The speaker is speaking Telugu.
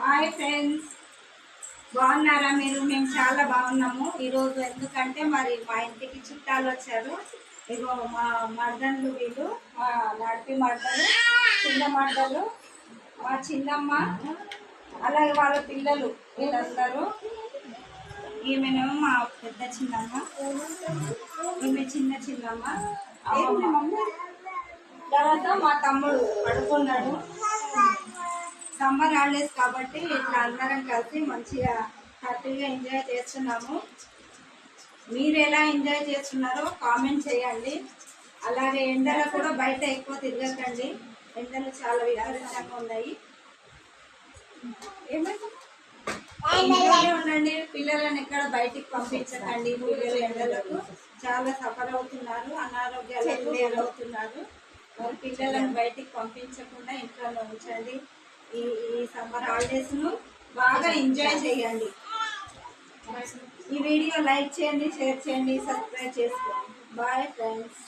హాయ్ ఫ్రెండ్స్, బాగున్నారా మీరు? మేము చాలా బాగున్నాము ఈరోజు. ఎందుకంటే మరి మా ఇంటికి చుట్టాలు వచ్చారు. ఇగో మా మర్దన్లు వీళ్ళు, మా నడిపి మర్దలు, చిన్న మర్దలు, మా చిన్నమ్మ, అలాగే వాళ్ళ పిల్లలు వీళ్ళందరూ. ఈమెనేమో మా పెద్ద చిన్నమ్మ, ఈమె చిన్న చిన్నమ్మ. తర్వాత మా తమ్ముడు పడుకున్నాడు. సమ్మర్ హాలిడేస్ కాబట్టి ఇట్లా అందరం కలిసి మంచిగా హ్యాపీగా ఎంజాయ్ చేస్తున్నాము. మీరు ఎలా ఎంజాయ్ చేస్తున్నారో కామెంట్ చేయండి. అలాగే ఎండలు కూడా బయట ఎక్కువ తిరగకండి, ఎండలు చాలా విపరీతంగా ఉన్నాయి. ఇంట్లోనే ఉండండి, పిల్లలను ఎక్కడ బయటికి పంపించకండి. పిల్లలు ఎండలకు చాలా సఫర్ అవుతున్నారు, అనారోగ్యాలకు గురవుతున్నారు. మరి పిల్లలను బయటికి పంపించకుండా ఇంట్లోనే ఉంచండి. ఈ సమ్మర్ హాలిడేస్ను బాగా ఎంజాయ్ చేయండి. ఈ వీడియో లైక్ చేయండి, షేర్ చేయండి, సబ్స్క్రైబ్ చేసుకోండి. Bye friends.